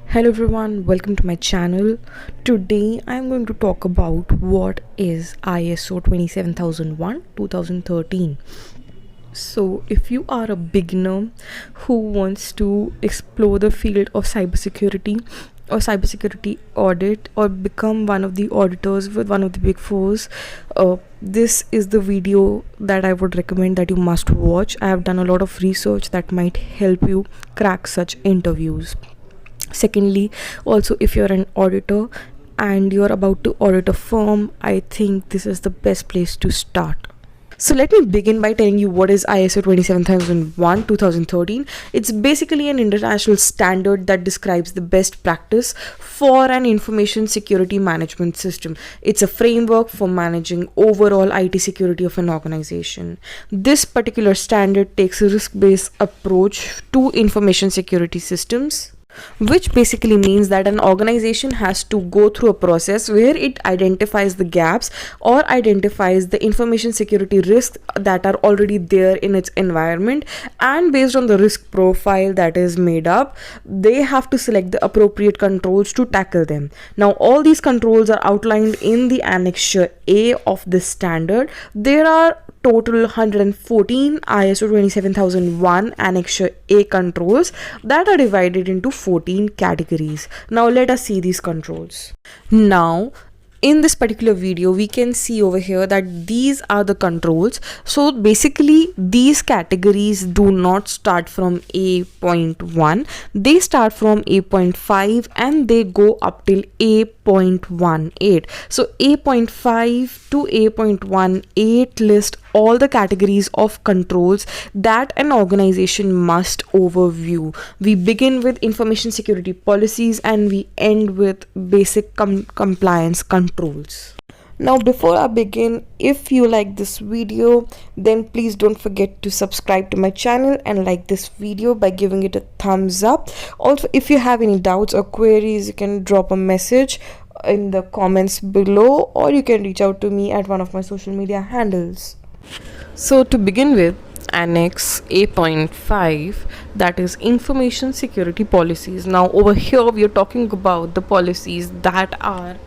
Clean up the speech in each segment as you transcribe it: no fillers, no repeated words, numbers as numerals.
Hello everyone, welcome to my channel. Today I'm going to talk about what is ISO 27001 2013. So if you are a beginner who wants to explore the field of cybersecurity or cybersecurity audit or become one of the auditors with one of the big fours, this is the video that I would recommend that you must watch. I have done a lot of research that might help you crack such interviews. Secondly, also if you're an auditor and you're about to audit a firm, I think this is the best place to start. So let me begin by telling you what is ISO 27001 2013. It's basically an international standard that describes the best practice for an information security management system. It's a framework for managing overall IT security of an organization. This particular standard takes a risk-based approach to information security systems, which basically means that an organization has to go through a process where it identifies the gaps or identifies the information security risks that are already there in its environment, and based on the risk profile that is made up, they have to select the appropriate controls to tackle them. Now all these controls are outlined in the Annex A of this standard. There are total 114 ISO 27001 Annex A controls that are divided into 14 categories. Now let us see these controls. Now in this particular video we can see over here that these are the controls. So basically these categories do not start from A.1, they start from A.5 and they go up till A.18. So A.5 to A.18 list all the categories of controls that an organization must overview. We begin with information security policies and we end with basic compliance controls. Now before I begin, if you like this video, then please don't forget to subscribe to my channel and like this video by giving it a thumbs up. Also, if you have any doubts or queries, you can drop a message in the comments below, or you can reach out to me at one of my social media handles. So to begin with, Annex A.5, that is information security policies. Now over here we are talking about the policies that are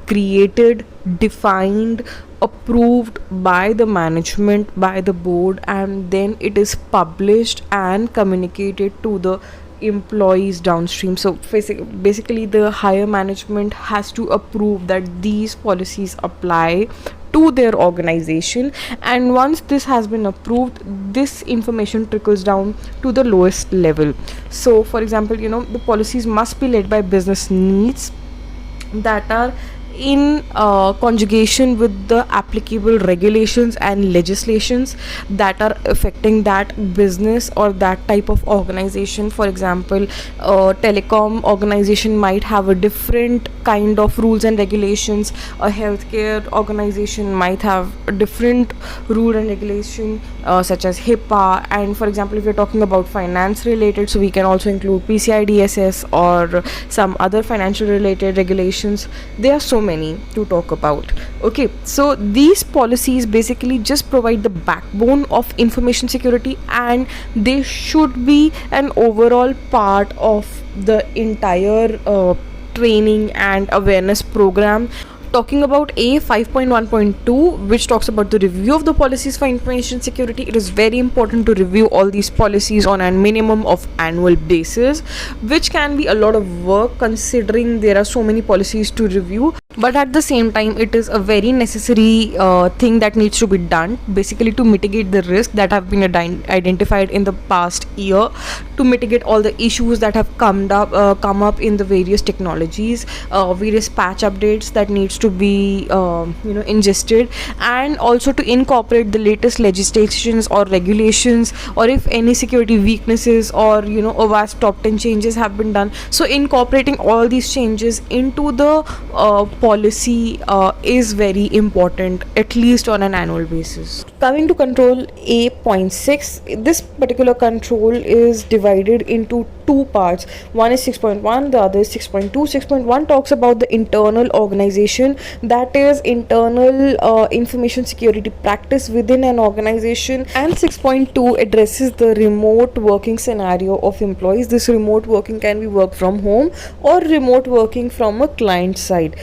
created, defined, approved by the management, by the board, and then it is published and communicated to the employees downstream. So basically the higher management has to approve that these policies apply to their organization, and once this has been approved, this information trickles down to the lowest level. So for example, the policies must be led by business needs that are in conjugation with the applicable regulations and legislations that are affecting that business or that type of organization. For example, a telecom organization might have a different kind of rules and regulations. A healthcare organization might have a different rule and regulation such as HIPAA. And for example, if you're talking about finance related, so we can also include PCI DSS or some other financial related regulations. There are so many to talk about. Okay, so these policies basically just provide the backbone of information security, and they should be an overall part of the entire training and awareness program. Talking about A.5.1.2, which talks about the review of the policies for information security, it is very important to review all these policies on a minimum of annual basis, which can be a lot of work considering there are so many policies to review. But at the same time, it is a very necessary thing that needs to be done, basically to mitigate the risk that have been identified in the past year, to mitigate all the issues that have come up in the various technologies, various patch updates that needs to be ingested, and also to incorporate the latest legislations or regulations, or if any security weaknesses or a vast top 10 changes have been done. So incorporating all these changes into the policy is very important, at least on an annual basis. Coming to control A.6, this particular control is divided into two parts. One is 6.1, the other is 6.2. 6.1 talks about the internal organization, that is internal information security practice within an organization, and 6.2 addresses the remote working scenario of employees. This remote working can be work from home or remote working from a client side.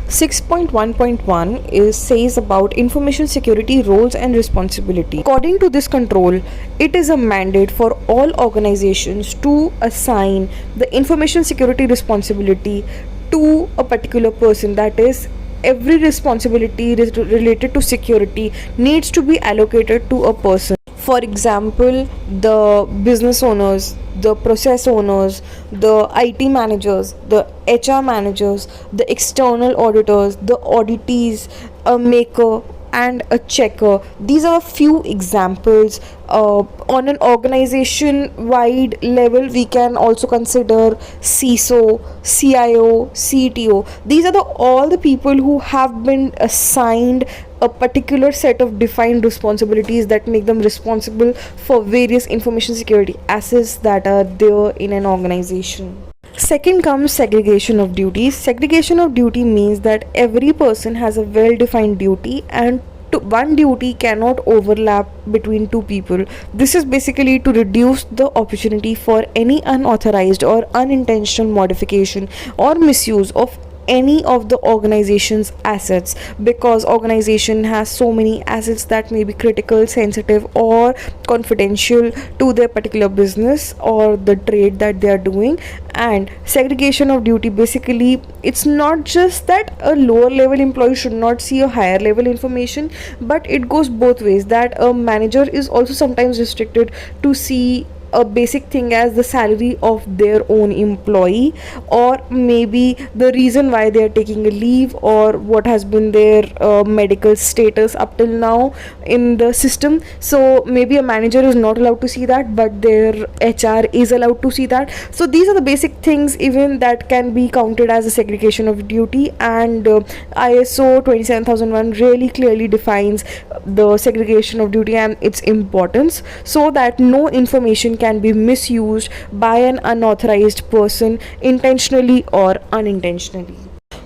6.1.1 says about information security roles and responsibility. According to this control, it is a mandate for all organizations to assign the information security responsibility to a particular person. That is, every responsibility related to security needs to be allocated to a person. For example, the business owners, the process owners, the IT managers, the HR managers, the external auditors, the auditees, a maker, and a checker. These are a few examples. On an organization wide level, we can also consider CISO, CIO, CTO. These are all the people who have been assigned a particular set of defined responsibilities that make them responsible for various information security assets that are there in an organization. Second comes segregation of duties. Segregation of duty means that every person has a well defined duty, and one duty cannot overlap between two people. This is basically to reduce the opportunity for any unauthorized or unintentional modification or misuse of any of the organization's assets, because organization has so many assets that may be critical, sensitive, or confidential to their particular business or the trade that they are doing. And segregation of duty, basically it's not just that a lower level employee should not see a higher level information, but it goes both ways, that a manager is also sometimes restricted to see a basic thing as the salary of their own employee, or maybe the reason why they are taking a leave, or what has been their medical status up till now in the system. So maybe a manager is not allowed to see that, but their HR is allowed to see that. So these are the basic things even that can be counted as a segregation of duty, and ISO 27001 really clearly defines the segregation of duty and its importance, so that no information can be misused by an unauthorized person intentionally or unintentionally.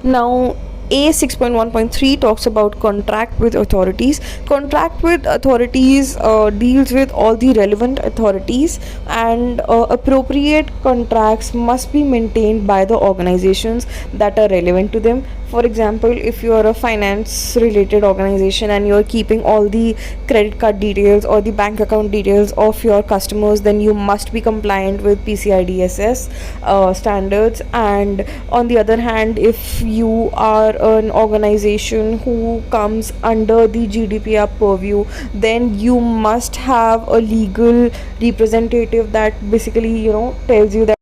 Now, A 6.1.3 talks about contract with authorities. Contract with authorities deals with all the relevant authorities, and appropriate contracts must be maintained by the organizations that are relevant to them. For example, if you are a finance related organization and you are keeping all the credit card details or the bank account details of your customers, then you must be compliant with PCI DSS standards. And on the other hand, if you are an organization who comes under the GDPR purview, then you must have a legal representative that basically tells you that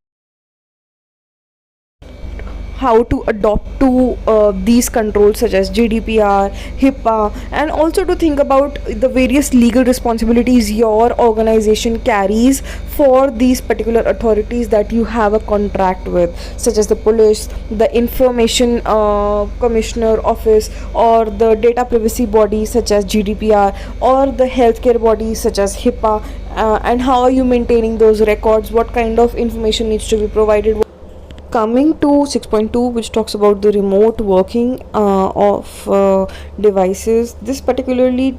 how to adopt to these controls such as GDPR, HIPAA, and also to think about the various legal responsibilities your organization carries for these particular authorities that you have a contract with, such as the police, the information commissioner office, or the data privacy body such as GDPR, or the healthcare bodies such as HIPAA, and how are you maintaining those records, what kind of information needs to be provided. Coming to 6.2, which talks about the remote working of devices. This particularly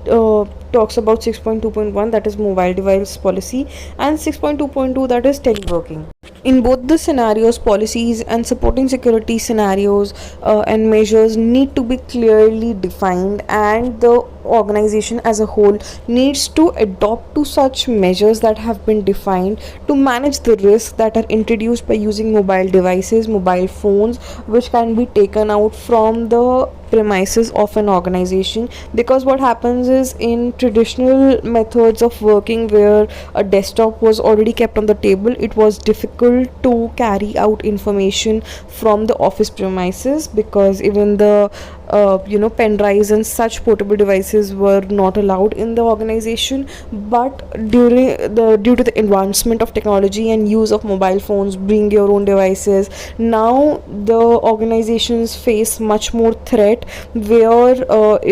talks about 6.2.1, that is mobile device policy, and 6.2.2, that is teleworking. In both the scenarios, policies and supporting security scenarios and measures need to be clearly defined, and the organization as a whole needs to adopt to such measures that have been defined to manage the risks that are introduced by using mobile devices, mobile phones, which can be taken out from the premises of an organization. Because what happens is, in traditional methods of working where a desktop was already kept on the table, it was difficult to carry out information from the office premises, because even the pen drives and such portable devices were not allowed in the organization. But due to the advancement of technology and use of mobile phones, bring your own devices, now the organizations face much more threat, where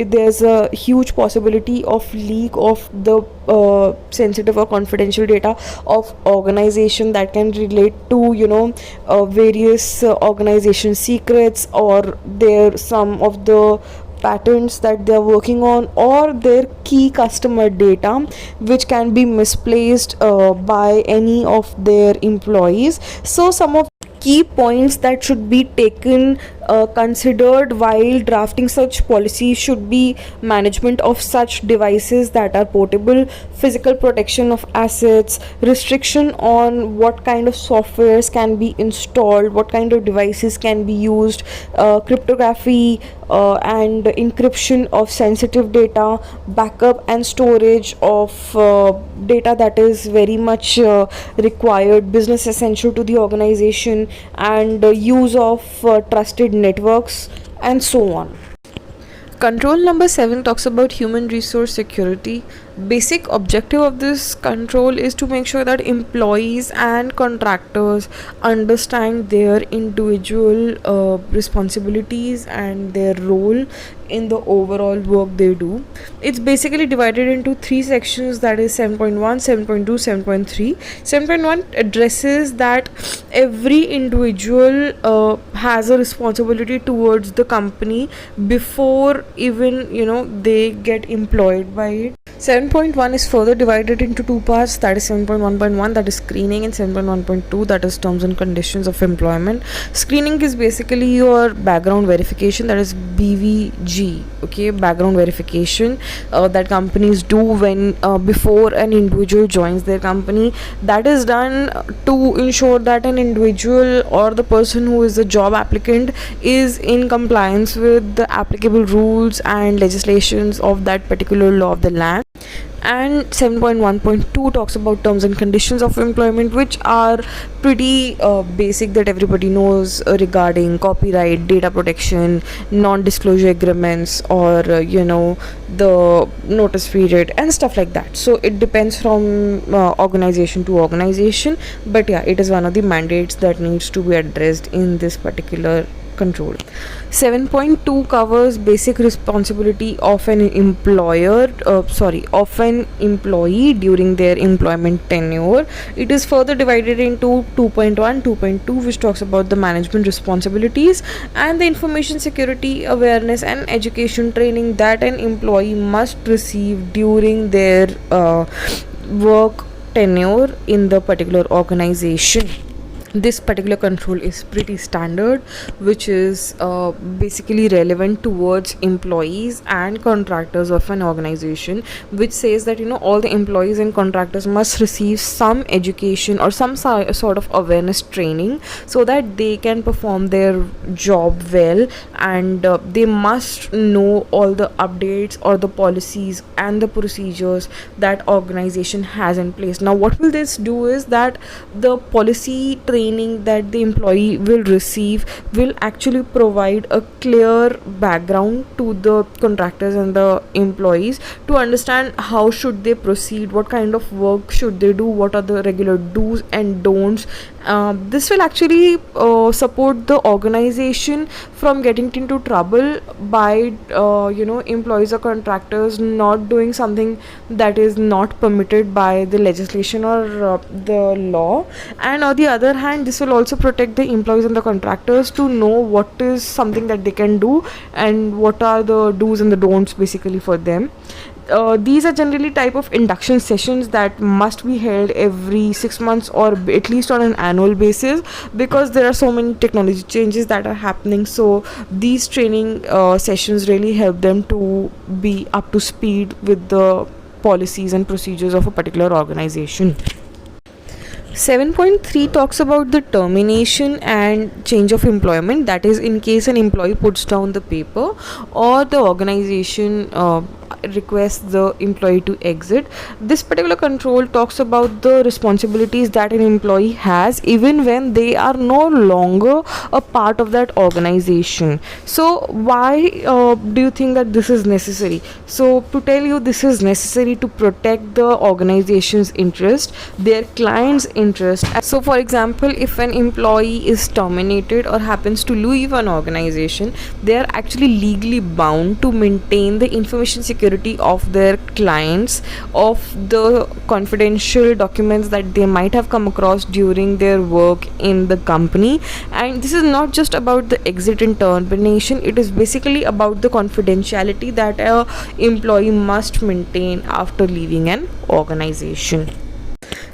there's a huge possibility of leak of the sensitive or confidential data of organization that can relate to various organization secrets, or their some of the patents that they're working on, or their key customer data which can be misplaced by any of their employees. So some of key points that should be taken considered while drafting such policies should be management of such devices that are portable, physical protection of assets, restriction on what kind of softwares can be installed, what kind of devices can be used, cryptography and encryption of sensitive data, backup and storage of data that is very much required, business essential to the organization, and use of trusted networks, and so on. Control number 7 talks about human resource security. Basic objective of this control is to make sure that employees and contractors understand their individual responsibilities and their role in the overall work they do. It's basically divided into 3 sections, that is 7.1, 7.2, 7.3. 7.1 addresses that every individual has a responsibility towards the company before even they get employed by it. 7.1 is further divided into 2 parts, that is 7.1.1, that is screening, and 7.1.2, that is terms and conditions of employment. Screening is basically your background verification, that is BVG, okay, background verification that companies do when before an individual joins their company. That is done to ensure that an individual or the person who is the job applicant is in compliance with the applicable rules and legislations of that particular law of the land. And 7.1.2 talks about terms and conditions of employment, which are pretty basic, that everybody knows regarding copyright, data protection, non-disclosure agreements, or the notice period and stuff like that. So it depends from organization to organization, but yeah, it is one of the mandates that needs to be addressed in this particular control. 7.2 covers basic responsibility of an of an employee during their employment tenure. It is further divided into 2.1, 2.2, which talks about the management responsibilities and the information security awareness and education training that an employee must receive during their work tenure in the particular organization. This particular control is pretty standard, which is basically relevant towards employees and contractors of an organization, which says that all the employees and contractors must receive some education or some sort of awareness training so that they can perform their job well, and they must know all the updates or the policies and the procedures that organization has in place. Now what will this do is that the policy training that the employee will receive will actually provide a clear background to the contractors and the employees to understand how should they proceed, what kind of work should they do, what are the regular do's and don'ts. This will actually support the organization from getting into trouble by employees or contractors not doing something that is not permitted by the legislation or the law. And on the other hand, this will also protect the employees and the contractors to know what is something that they can do and what are the do's and the don'ts basically for them. These are generally type of induction sessions that must be held every 6 months or at least on an annual basis, because there are so many technology changes that are happening. So these training sessions really help them to be up to speed with the policies and procedures of a particular organization. 7.3 talks about the termination and change of employment, that is in case an employee puts down the paper or the organization requests the employee to exit. This particular control talks about the responsibilities that an employee has even when they are no longer a part of that organization. So why do you think that this is necessary? So to tell you, this is necessary to protect the organization's interest, their client's interest. So for example, if an employee is terminated or happens to leave an organization, they are actually legally bound to maintain the information security of their clients, of the confidential documents that they might have come across during their work in the company. And this is not just about the exit and termination, it is basically about the confidentiality that a employee must maintain after leaving an organization.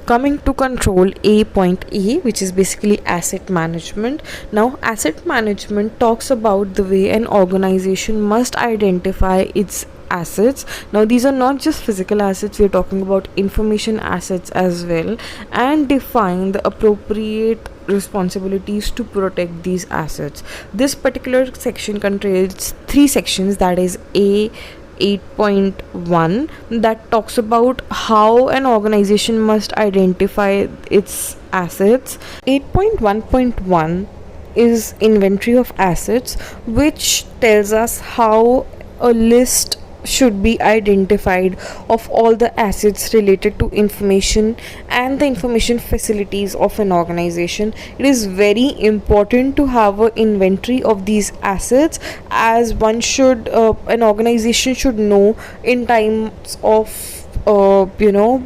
Coming to control A.A, which is basically asset management. Now asset management talks about the way an organization must identify its assets. Now these are not just physical assets, we are talking about information assets as well, and define the appropriate responsibilities to protect these assets. This particular section contains 3 sections, that is A 8.1, that talks about how an organization must identify its assets. 8.1.1 is inventory of assets, which tells us how a list should be identified of all the assets related to information and the information facilities of an organization. It is very important to have an inventory of these assets, as one should an organization should know in times of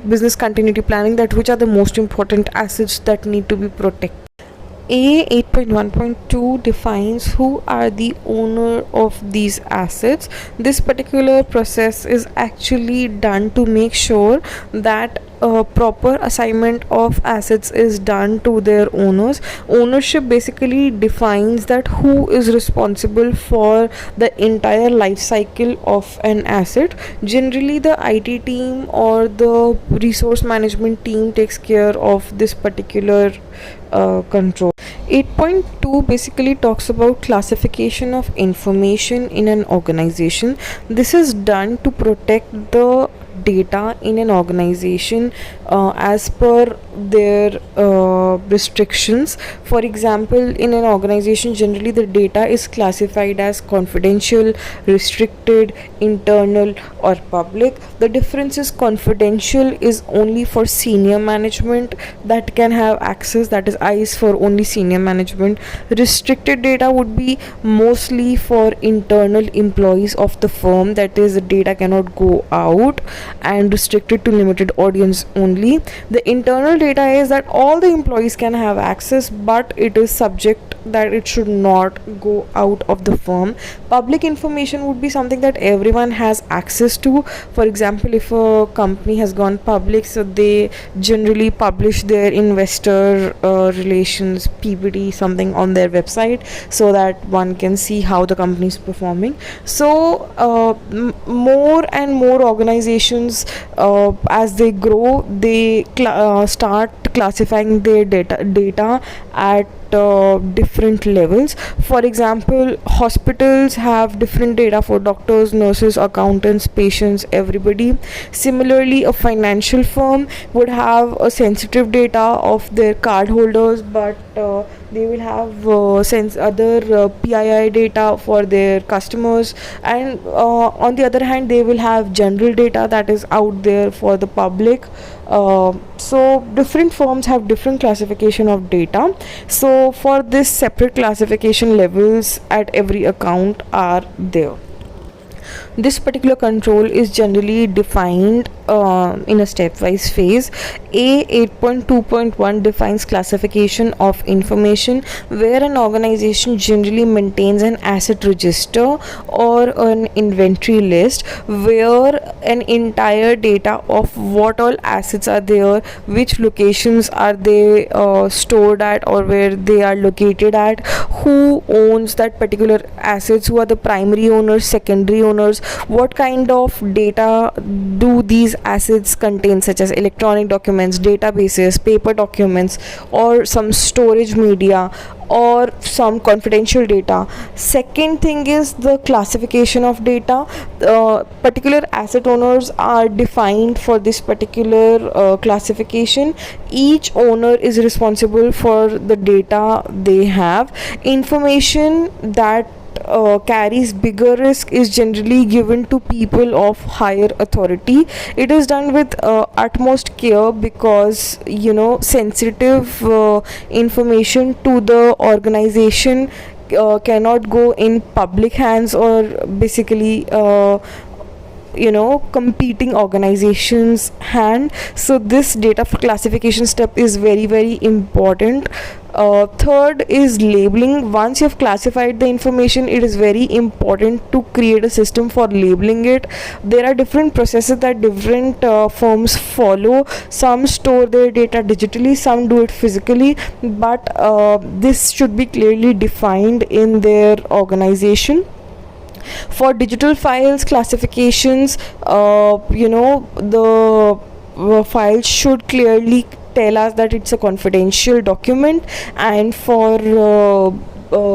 business continuity planning, that which are the most important assets that need to be protected. A 8.1.2 defines who are the owner of these assets. This particular process is actually done to make sure that proper assignment of assets is done to their owners. Ownership basically defines that who is responsible for the entire life cycle of an asset. Generally the IT team or the resource management team takes care of this particular control. 8.2 basically talks about classification of information in an organization. This is done to protect the data in an organization as per their restrictions. For example, in an organization, generally the data is classified as confidential, restricted, internal, or public. The difference is confidential is only for senior management that can have access, that is I is for only senior management. Restricted data would be mostly for internal employees of the firm, that is the data cannot go out and restricted to limited audience only. The internal data is that all the employees can have access, but it is subject that it should not go out of the firm. Public information would be something that everyone has access to. For example, if a company has gone public, so they generally publish their investor relations PPT something on their website, so that one can see how the company is performing. So more and more organizations as they grow, they start classifying their data at different levels. For example, hospitals have different data for doctors, nurses, accountants, patients, everybody. Similarly, a financial firm would have a sensitive data of their card holders, but they will have other PII data for their customers, and on the other hand they will have general data that is out there for the public. So different firms have different classification of data. So for this, separate classification levels at every account are there. This particular control is generally defined in a stepwise phase. A 8.2.1 defines classification of information, where an organization generally maintains an asset register or an inventory list, where an entire data of what all assets are there, which locations are they stored at or where they are located at, who owns that particular assets, who are the primary owners, secondary owners, owners, what kind of data do these assets contain, such as electronic documents, databases, paper documents, or some storage media, or some confidential data. Second thing is the classification of data. Particular asset owners are defined for this particular classification. Each owner is responsible for the data they have. Information that carries bigger risk is generally given to people of higher authority. It is done with utmost care, because sensitive information to the organization cannot go in public hands, or basically competing organizations hand. So this data classification step is very, very important. Third is labeling. Once you have classified the information, it is very important to create a system for labeling it. There are different processes that different firms follow. Some store their data digitally, some do it physically, but this should be clearly defined in their organization. For digital files classifications, the files should clearly tell us that it's a confidential document. And for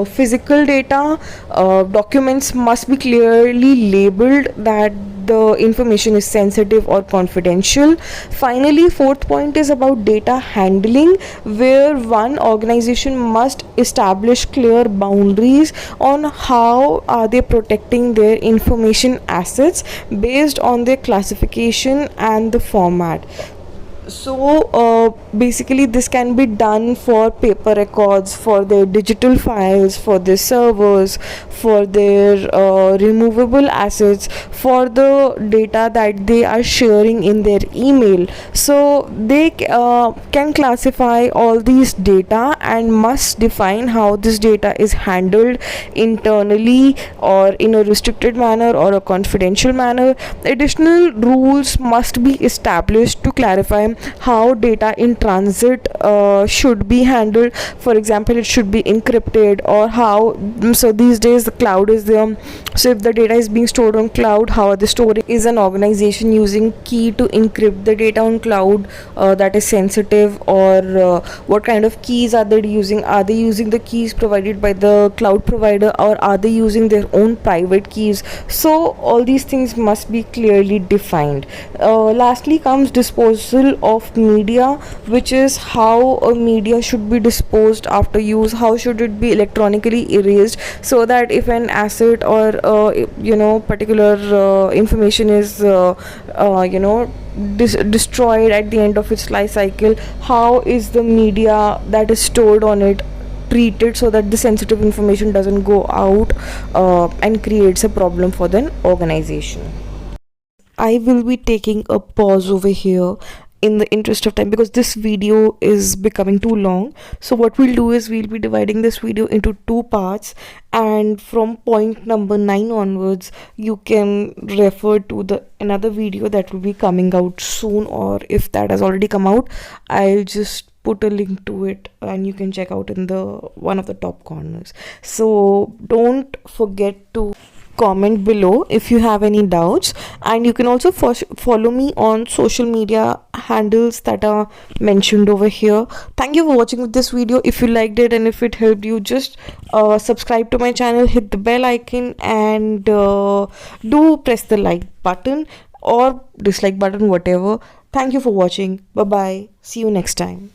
physical data, documents must be clearly labeled that the information is sensitive or confidential. Finally, fourth point is about data handling, where one organization must establish clear boundaries on how are they protecting their information assets based on their classification and the format. So basically this can be done for paper records, for their digital files, for their servers, for their removable assets, for the data that they are sharing in their email. So they can classify all these data and must define how this data is handled internally, or in a restricted manner or a confidential manner. Additional rules must be established to clarify how data in transit should be handled. For example, it should be encrypted, or how. So these days the cloud is there, so if the data is being stored on cloud, how are they storing? Is an organization using key to encrypt the data on cloud that is sensitive, or what kind of keys are they using? Are they using the keys provided by the cloud provider, or are they using their own private keys? So all these things must be clearly defined. Lastly comes disposal of media, which is how a media should be disposed after use. How should it be electronically erased, so that if an asset or particular information is destroyed at the end of its life cycle, how is the media that is stored on it treated, so that the sensitive information doesn't go out and creates a problem for the organization. I will be taking a pause over here in the interest of time, because this video is becoming too long. So what we'll do is we'll be dividing this video into two parts, and from point number 9 onwards you can refer to the another video that will be coming out soon, or if that has already come out, I'll just put a link to it and you can check out in the one of the top corners. So don't forget to comment below if you have any doubts, and you can also follow me on social media handles that are mentioned over here. Thank you for watching this video. If you liked it and if it helped you, just subscribe to my channel, hit the bell icon, and do press the like button or dislike button, whatever. Thank you for watching. Bye bye. See you next time.